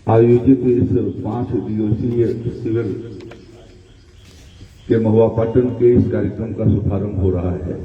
आयोजित इस 5 दिवसीय शिविर के महुआ पाटन के इस कार्यक्रम का शुभारंभ हो रहा है।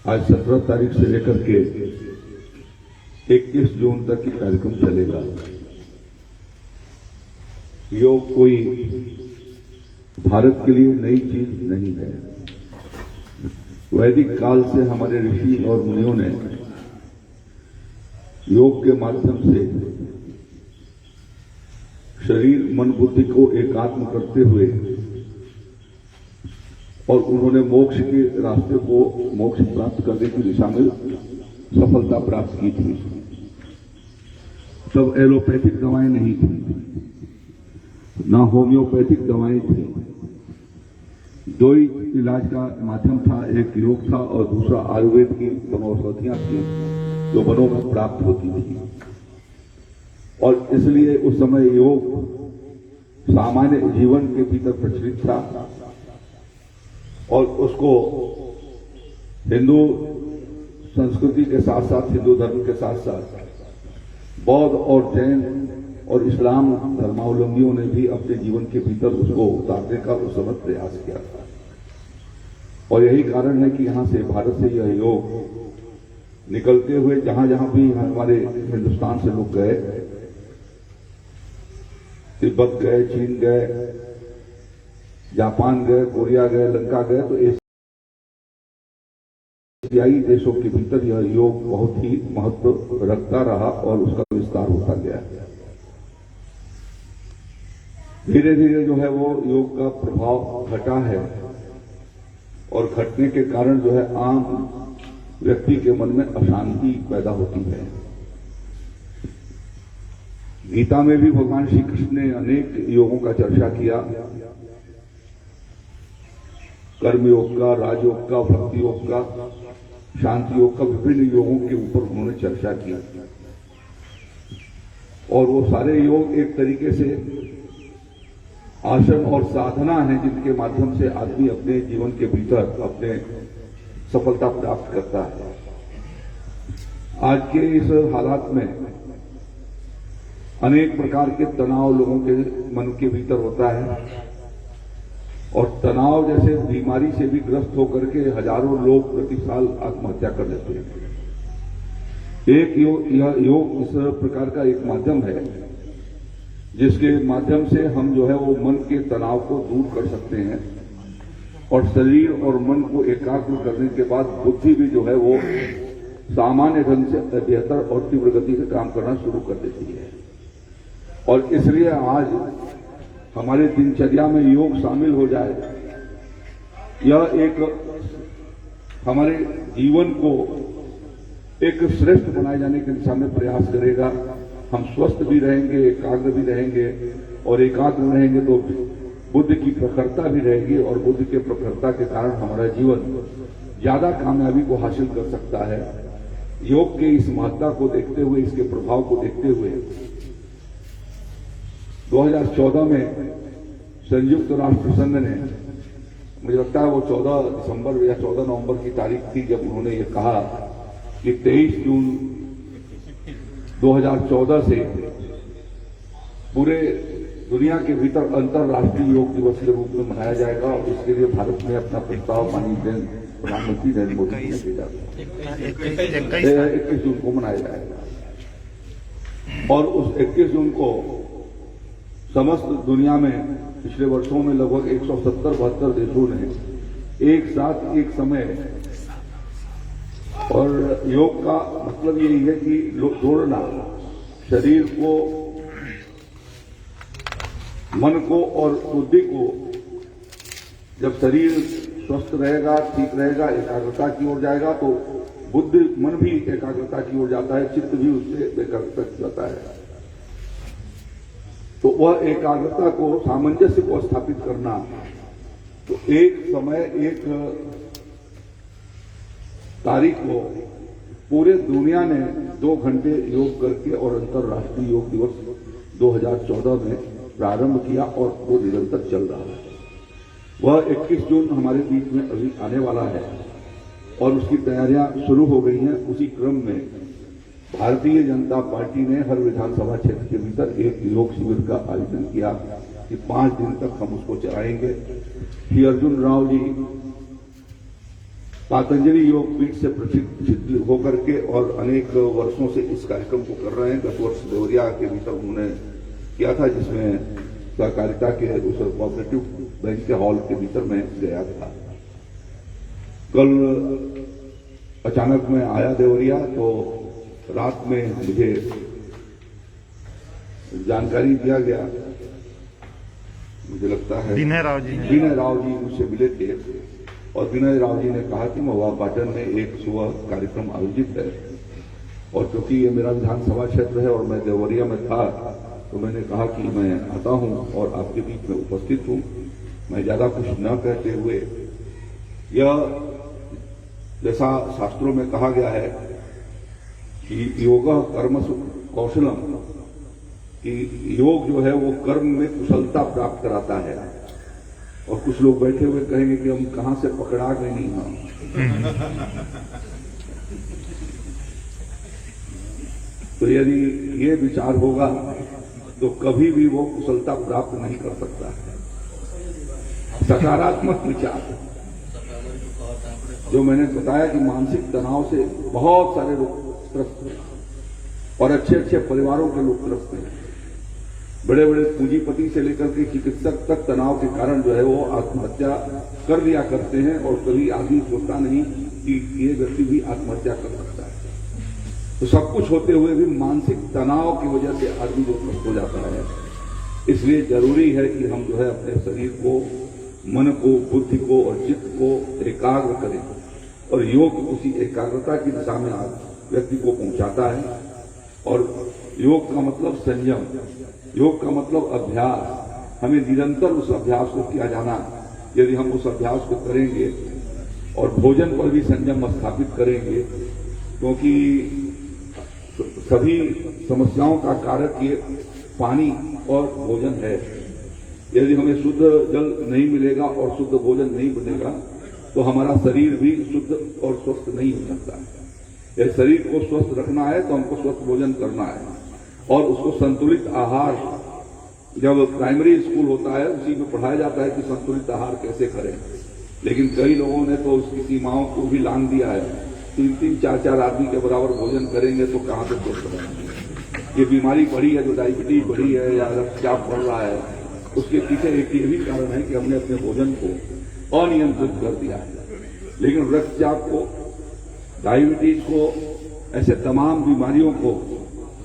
आज 17 तारीख से लेकर के 21 जून तक ये कार्यक्रम चलेगा। योग कोई भारत के लिए नई चीज नहीं है। वैदिक काल से हमारे ऋषि और मुनियों ने योग के माध्यम से शरीर मन बुद्धि को एकात्म करते हुए और उन्होंने मोक्ष के रास्ते को मोक्ष प्राप्त करने की दिशा में सफलता प्राप्त की थी। तब एलोपैथिक दवाएं नहीं थी, ना होम्योपैथिक दवाएं थी। दो ही इलाज का माध्यम था, एक योग था और दूसरा आयुर्वेद की वनौषधियां थी जो वनों में प्राप्त होती थी। और इसलिए उस समय योग सामान्य जीवन के भीतर प्रचलित था और उसको हिंदू संस्कृति के साथ साथ, हिंदू धर्म के साथ साथ बौद्ध और जैन और इस्लाम धर्मावलंबियों ने भी अपने जीवन के भीतर उसको उतारने का उस समय प्रयास किया था। और यही कारण है कि यहां से, भारत से यह योग निकलते हुए जहां जहां भी हमारे हिंदुस्तान से लोग गए, तिब्बत गए, चीन गए, जापान गए, कोरिया गए, लंका गए, तो एशियाई देशों के भीतर यह योग बहुत ही महत्व रखता रहा और उसका विस्तार होता गया। धीरे धीरे जो है वो योग का प्रभाव घटा है और घटने के कारण जो है आम व्यक्ति के मन में अशांति पैदा होती है। गीता में भी भगवान श्री कृष्ण ने अनेक योगों का चर्चा किया, कर्म योग का, राजयोग का, भक्ति योग का, शांति योग का, विभिन्न योगों के ऊपर उन्होंने चर्चा की। और वो सारे योग एक तरीके से आसन और साधना है जिनके माध्यम से आदमी अपने जीवन के भीतर अपने सफलता प्राप्त करता है। आज के इस हालात में अनेक प्रकार के तनाव लोगों के मन के भीतर होता है और तनाव जैसे बीमारी से भी ग्रस्त होकर के हजारों लोग प्रति साल आत्महत्या कर लेते हैं। यह योग इस प्रकार का एक माध्यम है जिसके माध्यम से हम जो है वो मन के तनाव को दूर कर सकते हैं और शरीर और मन को एकाग्र करने के बाद बुद्धि भी जो है वो सामान्य ढंग से बेहतर और तीव्र गति से काम करना शुरू कर देती है। और इसलिए आज हमारे दिनचर्या में योग शामिल हो जाए, यह एक हमारे जीवन को एक श्रेष्ठ बनाए जाने की दिशा में प्रयास करेगा। हम स्वस्थ भी रहेंगे, एकाग्र भी रहेंगे और एकाग्र रहेंगे तो बुद्धि की प्रखरता भी रहेगी और बुद्धि के प्रखरता के कारण हमारा जीवन ज्यादा कामयाबी को हासिल कर सकता है। योग के इस महत्ता को देखते हुए, इसके प्रभाव को देखते हुए 2014 में संयुक्त राष्ट्र संघ ने, मुझे लगता है वो 14 दिसंबर या 14 नवंबर की तारीख थी जब उन्होंने ये कहा कि 23 जून 2014 से पूरे दुनिया के भीतर अंतर्राष्ट्रीय योग दिवस के रूप में मनाया जाएगा। और इसके लिए भारत में अपना प्रस्ताव माननीय प्रधानमंत्री नरेंद्र मोदी ने भेजा था। 21 जून को मनाया जाएगा और उस 21 जून को समस्त दुनिया में पिछले वर्षों में लगभग 170-72 देशों ने एक साथ एक समय, और योग का मतलब यही है कि जोड़ना शरीर को, मन को और बुद्धि को। जब शरीर स्वस्थ रहेगा, ठीक रहेगा, एकाग्रता की ओर जाएगा तो बुद्धि, मन भी एकाग्रता की ओर जाता है, चित्त भी उससे एकाग्रता की जाता है। तो वह एकाग्रता को, सामंजस्य को स्थापित करना, तो एक समय, एक तारीख को पूरे दुनिया ने 2 घंटे योग करके और अंतर्राष्ट्रीय योग दिवस 2014 में प्रारंभ किया और वो निरंतर चल रहा है। वह 21 जून हमारे बीच में अभी आने वाला है और उसकी तैयारियां शुरू हो गई हैं। उसी क्रम में भारतीय जनता पार्टी ने हर विधानसभा क्षेत्र के भीतर एक योग शिविर का आयोजन किया कि 5 दिन तक हम उसको चलाएंगे। श्री अर्जुन राव जी पातंजलि योग पीठ से प्रशिक्षित होकर के और अनेक वर्षों से इस कार्यक्रम को कर रहे हैं। 10 वर्ष देवरिया के भीतर उन्होंने किया था, जिसमें सहकारिता के उस कोऑपरेटिव बैंक के हॉल के भीतर में गया था। कल अचानक मैं आया देवरिया, तो रात में मुझे जानकारी दिया गया, मुझे लगता है विनय राव जी मुझसे मिले थे और विनय राव जी ने कहा कि महुआ पाटन में एक सुबह कार्यक्रम आयोजित है और क्योंकि ये मेरा विधानसभा क्षेत्र है और मैं देवरिया में था, तो मैंने कहा कि मैं आता हूं और आपके बीच में उपस्थित हूं। मैं ज्यादा कुछ न कहते हुए, यह जैसा शास्त्रों में कहा गया है कि योग कर्मसु कौशलम, कि योग जो है वो कर्म में कुशलता प्राप्त कराता है। और कुछ लोग बैठे हुए कहेंगे कि हम कहां से पकड़ा गए नहीं हम। तो यदि ये विचार होगा तो कभी भी वो कुशलता प्राप्त नहीं कर सकता है। सकारात्मक विचार, जो मैंने बताया कि मानसिक तनाव से बहुत सारे लोग त्रस्त हैं और अच्छे अच्छे परिवारों के लोग त्रस्त हैं। बड़े बड़े पूंजीपति से लेकर के चिकित्सक तक तनाव के कारण जो है वो आत्महत्या कर लिया करते हैं और कभी आदमी सोचता नहीं कि ये व्यक्ति भी आत्महत्या कर सकता है। तो सब कुछ होते हुए भी मानसिक तनाव की वजह से आदमी जो त्रस्त हो जाता है। इसलिए जरूरी है कि हम जो है अपने शरीर को, मन को, बुद्धि को और चित्त को एकाग्र करें और योग उसी एकाग्रता की दिशा में व्यक्ति को पहुंचाता है। और योग का मतलब संयम, योग का मतलब अभ्यास। हमें निरंतर उस अभ्यास को किया जाना। यदि हम उस अभ्यास को करेंगे और भोजन पर भी संयम स्थापित करेंगे, क्योंकि सभी समस्याओं का कारक ये पानी और भोजन है। यदि हमें शुद्ध जल नहीं मिलेगा और शुद्ध भोजन नहीं बनेगा तो हमारा शरीर भी शुद्ध और स्वस्थ नहीं हो सकता है। यदि शरीर को स्वस्थ रखना है तो हमको स्वस्थ भोजन करना है और उसको संतुलित आहार, जब प्राइमरी स्कूल होता है उसी में पढ़ाया जाता है कि संतुलित आहार कैसे करें। लेकिन कई लोगों ने तो उसकी सीमाओं को भी लांघ दिया है। 3-3, 4-4 आदमी के बराबर भोजन करेंगे तो कहां से स्वस्थ रहेंगे। ये बीमारी बढ़ी है, जो डायबिटीज बढ़ी है या रक्तचाप बढ़ रहा है, उसके पीछे एक ये भी कारण है कि हमने अपने भोजन को अनियंत्रित कर दिया है। लेकिन रक्तचाप को, डायबिटीज को, ऐसे तमाम बीमारियों को,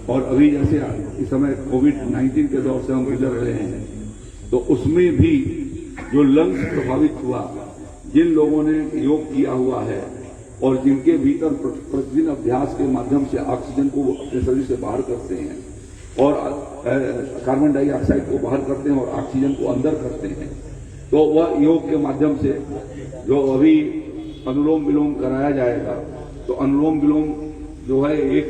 और अभी जैसे इस समय कोविड-19 के दौर से हम गुजर रहे हैं, तो उसमें भी जो लंग्स प्रभावित हुआ, जिन लोगों ने योग किया हुआ है और जिनके भीतर प्रतिदिन अभ्यास के माध्यम से ऑक्सीजन को अपने शरीर से बाहर करते हैं और कार्बन डाइऑक्साइड को बाहर करते हैं और ऑक्सीजन को अंदर करते हैं, तो वह योग के माध्यम से जो अभी अनुलोम विलोम कराया जाएगा, तो अनुलोम विलोम जो है एक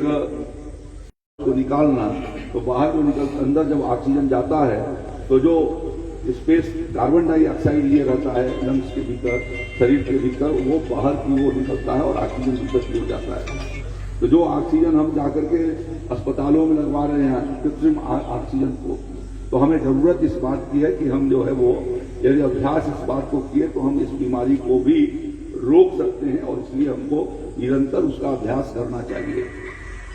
को निकालना, तो बाहर जो निकल, अंदर जब ऑक्सीजन जाता है तो जो स्पेस कार्बन डाइऑक्साइड लिए रहता है लंग्स के भीतर, शरीर के भीतर, वो बाहर की ओर निकलता है और ऑक्सीजन भीतर की ओर जाता है। तो जो ऑक्सीजन हम जाकर के अस्पतालों में लगवा रहे हैं कृत्रिम ऑक्सीजन को, तो हमें जरूरत इस बात की है कि हम जो है वो यदि अभ्यास इस बात को किए तो हम इस बीमारी को भी रोक सकते हैं और इसलिए हमको निरंतर उसका अभ्यास करना चाहिए।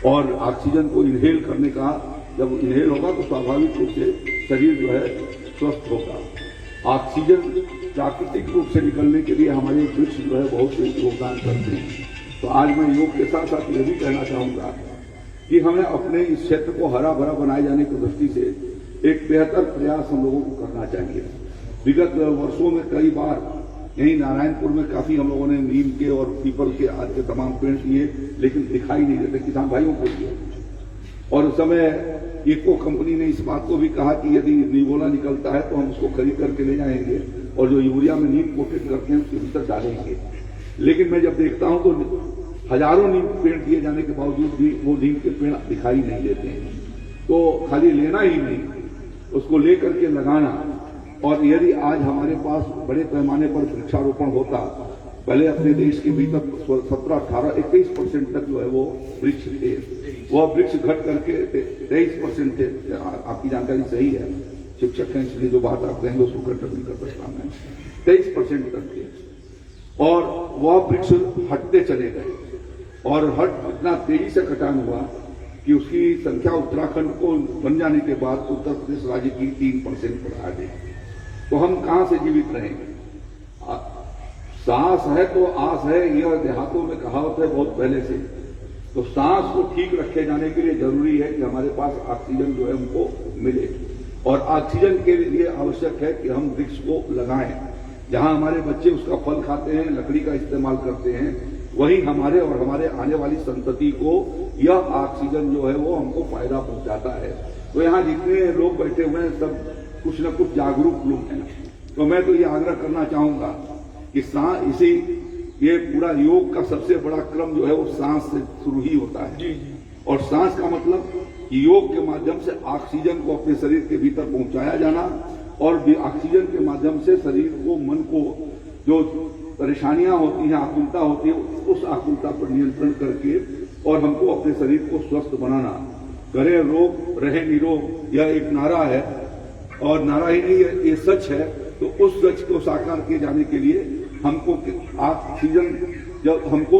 और ऑक्सीजन को इनहेल करने का, जब इनहेल होगा तो स्वाभाविक रूप से शरीर जो है स्वस्थ होगा। ऑक्सीजन प्राकृतिक रूप से निकलने के लिए हमारे वृक्ष जो है बहुत योगदान करते हैं। तो आज मैं योग के साथ साथ यह भी कहना चाहूंगा कि हमें अपने इस क्षेत्र को हरा भरा बनाए जाने की दृष्टि से एक बेहतर प्रयास हम लोगों को करना चाहिए। विगत वर्षों में कई बार यही नारायणपुर में काफी हम लोगों ने नीम के और पीपल के आदि के तमाम पेड़ लिए, लेकिन दिखाई नहीं देते किसान भाइयों को लिए। और उस समय इको कंपनी ने इस बात को भी कहा कि यदि निवोला निकलता है तो हम उसको खरीद करके ले जाएंगे और जो यूरिया में नीम कोटेड करते हैं उसके भीतर डालेंगे। लेकिन मैं जब देखता हूं तो हजारों नीम पेड़ दिए जाने के बावजूद भी वो नीम के पेड़ दिखाई नहीं देते हैं। तो खाली लेना ही नहीं, उसको लेकर के लगाना। और यदि आज हमारे पास बड़े पैमाने पर वृक्षारोपण होता पहले अपने देश के भीतर 17, 18, 21% तक जो है वो वृक्ष थे, वह वृक्ष घट करके 23% थे। आपकी जानकारी सही है, शिक्षक हैं इसलिए जो बात आप कहेंगे उसको कंट्रोल नहीं कर सकता मैं। 23% तक थे और वह वृक्ष हटते चले गए और इतना तेजी से कटान हुआ कि उसकी संख्या उत्तराखंड को बन जाने के बाद उत्तर प्रदेश राज्य की 3% पर आ गई। तो हम कहां से जीवित रहेंगे? सांस है तो आस है, यह देहातों में कहावत है बहुत पहले से। तो सांस को ठीक रखे जाने के लिए जरूरी है कि हमारे पास ऑक्सीजन जो है हमको मिले और ऑक्सीजन के लिए आवश्यक है कि हम वृक्ष को लगाएं। जहां हमारे बच्चे उसका फल खाते हैं, लकड़ी का इस्तेमाल करते हैं, वहीं हमारे और हमारे आने वाली संतति को यह ऑक्सीजन जो है वो हमको फायदा पहुंचाता है। तो यहाँ जितने लोग बैठे हुए हैं सब कुछ न कुछ जागरूक लोग हैं। तो मैं तो ये आग्रह करना चाहूंगा कि ये पूरा योग का सबसे बड़ा क्रम जो है वो सांस से शुरू ही होता है। और सांस का मतलब कि योग के माध्यम से ऑक्सीजन को अपने शरीर के भीतर पहुंचाया जाना और ऑक्सीजन के माध्यम से शरीर को, मन को जो परेशानियां होती हैं, आकुलता होती है, उस आकुलता पर नियंत्रण करके और हमको अपने शरीर को स्वस्थ बनाना। करे रोग रहे निरोग, यह एक नारा है और नारा ही नहीं है, ये सच है। तो उस सच को साकार किए जाने के लिए हमको ऑक्सीजन, जब हमको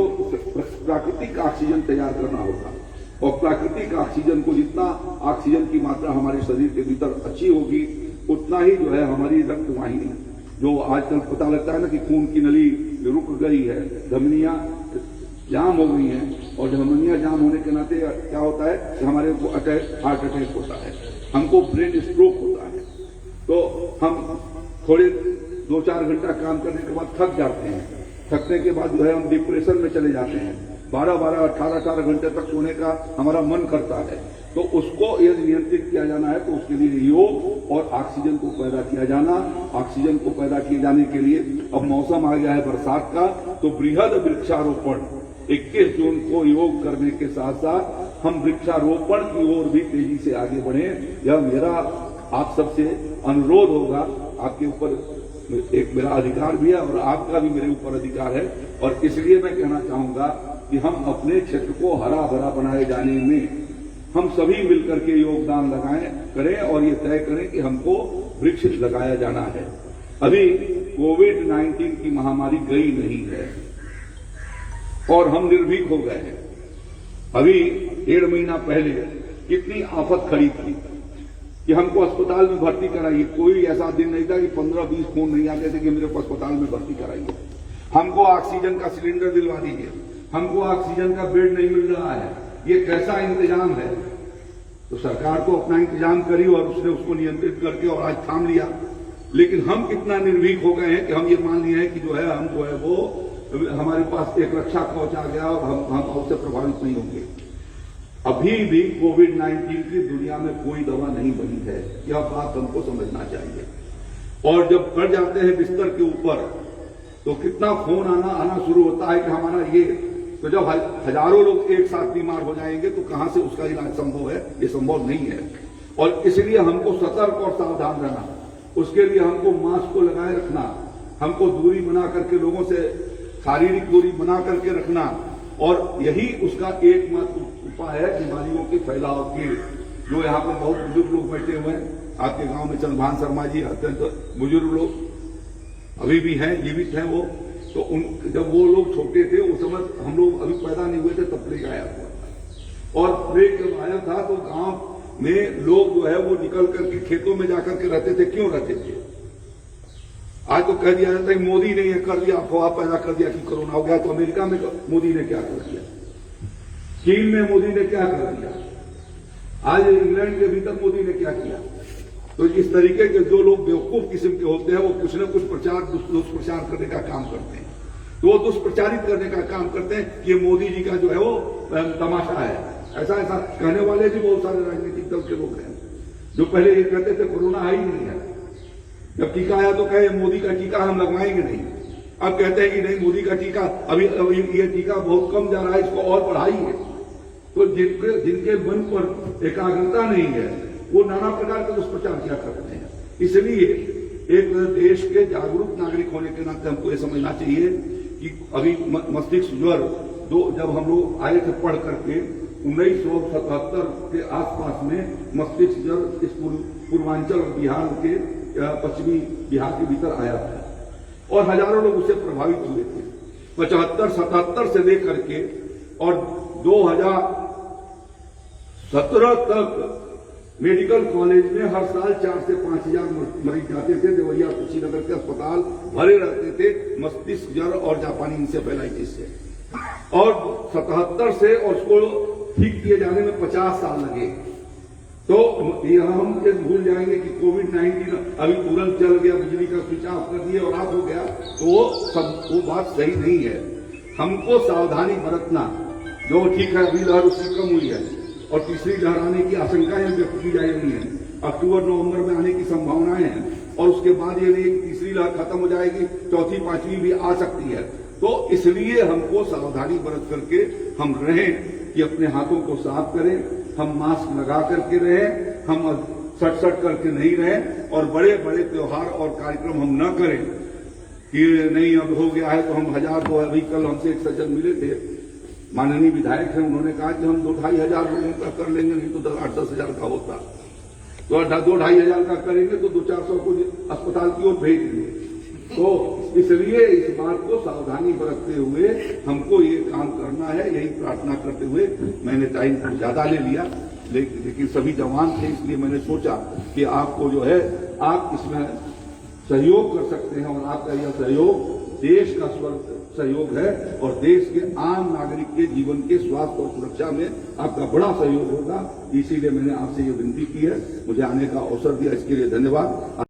प्राकृतिक ऑक्सीजन तैयार करना होगा और प्राकृतिक ऑक्सीजन को जितना ऑक्सीजन की मात्रा हमारे शरीर के भीतर अच्छी होगी उतना ही जो है हमारी रक्त वाहिनी, जो आजकल पता लगता है ना कि खून की नली रुक गई है, धमनियां जाम हो गई हैं और धमनियां जाम होने के नाते क्या होता है कि हमारे को हार्ट अटैक होता है, हमको ब्रेन स्ट्रोक होता है। तो हम थोड़े 2-4 घंटा काम करने के बाद थक जाते हैं। थकने के बाद जो है हम डिप्रेशन में चले जाते हैं। 12-12, 18-18 घंटे तक सोने का हमारा मन करता है। तो उसको यदि नियंत्रित किया जाना है तो उसके लिए योग और ऑक्सीजन को पैदा किया जाना। ऑक्सीजन को पैदा किए जाने के लिए अब मौसम आ गया है बरसात का, तो बृहद वृक्षारोपण 21 जून को योग करने के साथ साथ हम वृक्षारोपण की ओर भी तेजी से आगे बढ़े। यह मेरा आप सबसे अनुरोध होगा। आपके ऊपर एक मेरा अधिकार भी है और आपका भी मेरे ऊपर अधिकार है और इसलिए मैं कहना चाहूंगा कि हम अपने क्षेत्र को हरा भरा बनाए जाने में हम सभी मिलकर के योगदान करें और ये तय करें कि हमको वृक्ष लगाया जाना है। अभी कोविड-19 की महामारी गई नहीं है और हम निर्भीक हो गए हैं। अभी 1.5 महीना पहले कितनी आफत खड़ी थी कि हमको अस्पताल में भर्ती कराइए। कोई ऐसा दिन नहीं था कि 15-20 फोन नहीं आते थे कि मेरे को अस्पताल में भर्ती कराइए, हमको ऑक्सीजन का सिलेंडर दिलवा दीजिए, हमको ऑक्सीजन का बेड नहीं मिल रहा है। ये कैसा इंतजाम है? तो सरकार तो अपना इंतजाम करी और उसने उसको नियंत्रित करके और आज थाम लिया। लेकिन हम कितना निर्भीक हो गए हैं कि हम ये मान लिए हैं कि जो है हम जो है वो हमारे पास एक रक्षा कवच आ गया और हम उससे प्रभावित नहीं होंगे। अभी भी कोविड-19 की दुनिया में कोई दवा नहीं बनी है, यह बात हमको समझना चाहिए। और जब पड़ जाते हैं बिस्तर के ऊपर तो कितना फोन आना शुरू होता है कि हमारा ये, तो जब हजारों लोग एक साथ बीमार हो जाएंगे तो कहां से उसका इलाज संभव है? ये संभव नहीं है। और इसलिए हमको सतर्क और सावधान रहना, उसके लिए हमको मास्क को लगाए रखना, हमको दूरी बना करके लोगों से शारीरिक दूरी बना करके रखना और यही उसका एकमात्र उपाय है बीमारियों के फैलाव के। जो यहाँ पर बहुत बुजुर्ग लोग बैठे हुए हैं, आपके गांव में चंद्रभान शर्मा जी अत्यंत बुजुर्ग लोग अभी भी हैं, जीवित हैं वो। तो जब वो लोग छोटे थे उस समय हम लोग अभी पैदा नहीं हुए थे तब प्लेग आया हुआ था। और प्लेग जब आया था तो गांव में लोग जो है वो निकल करके खेतों में जाकर के रहते थे। क्यों रहते थे? आज तो कह दिया जाता है मोदी ने यह कर दिया, अफवाह पैदा कर दिया कि कोरोना हो गया। तो अमेरिका में मोदी ने क्या कर दिया, चीन में मोदी ने क्या कर दिया, आज इंग्लैंड के भीतर मोदी ने क्या किया। तो इस तरीके के जो लोग बेवकूफ किस्म के होते हैं वो कुछ न कुछ दुष्प्रचार करने का काम करते हैं। तो वो दुष्प्रचारित करने का काम करते हैं कि मोदी जी का जो है वो तमाशा है। ऐसा कहने वाले भी बहुत सारे राजनीतिक दल के लोग हैं जो पहले ये कहते थे कोरोना है ही नहीं है। जब टीका आया तो कहे मोदी का टीका हम लगवाएंगे नहीं। अब कहते हैं कि नहीं मोदी का टीका अभी ये टीका बहुत कम जा रहा है, इसको और बढ़ाइए। तो जिनके मन पर एकाग्रता नहीं है वो नाना प्रकार के दुष्प्रचार किया करते हैं। इसलिए एक देश के जागरूक नागरिक होने के नाते हमको ये समझना चाहिए कि अभी मस्तिष्क ज्वर जब हम लोग आए थे पढ़ करके 1977 के आसपास में मस्तिष्क ज्वर इस पूर्वांचल और बिहार के पश्चिमी बिहार के भीतर आया था और हजारों लोग उससे प्रभावित हुए थे। 75-77 से लेकर के और 2017 तक मेडिकल कॉलेज में हर साल 4 से 5 हजार मरीज जाते थे। देवरिया कुशीनगर के अस्पताल भरे रहते थे मस्तिष्क ज्वर और जापानी इंसेफेलाइटिस से। और 77 से और उसको ठीक किए जाने में 50 साल लगे। तो यह हम ये भूल जाएंगे कि कोविड-19 अभी तुरंत चल गया, बिजली का स्विच ऑफ कर दिए और ऑफ हो गया, तो वो बात सही नहीं है। हमको सावधानी बरतना, जो ठीक है अभी लहर उससे कम हुई है और तीसरी लहर आने की आशंकाएं व्यक्त की जा रही है। अक्टूबर-नवंबर में आने की संभावनाएं हैं और उसके बाद ये नहीं तीसरी लहर खत्म हो जाएगी, चौथी पांचवी भी आ सकती है। तो इसलिए हमको सावधानी बरत करके हम रहें कि अपने हाथों को साफ करें, हम मास्क लगा करके रहें, हम सट करके नहीं रहें और बड़े बड़े त्योहार और कार्यक्रम हम न करें कि नहीं अब हो गया है तो हम 1000 को। अभी कल हमसे एक सज्जन मिले थे, माननीय विधायक हैं, उन्होंने कहा कि हम 2-2.5 हजार लोगों का कर लेंगे, नहीं तो 8-10 हजार का होता, तो 2-2.5 हजार का करेंगे तो 200-400 को अस्पताल की ओर भेज देंगे। तो इसलिए इस बात को सावधानी बरतते हुए हमको ये काम करना है, यही प्रार्थना करते हुए मैंने टाइम ज्यादा ले लिया, लेकिन सभी जवान थे इसलिए मैंने सोचा कि आपको जो है आप इसमें सहयोग कर सकते हैं और आपका यह सहयोग देश का सहयोग है और देश के आम नागरिक के जीवन के स्वास्थ्य और सुरक्षा में आपका बड़ा सहयोग होगा। इसीलिए मैंने आपसे ये विनती की है, मुझे आने का अवसर दिया, इसके लिए धन्यवाद।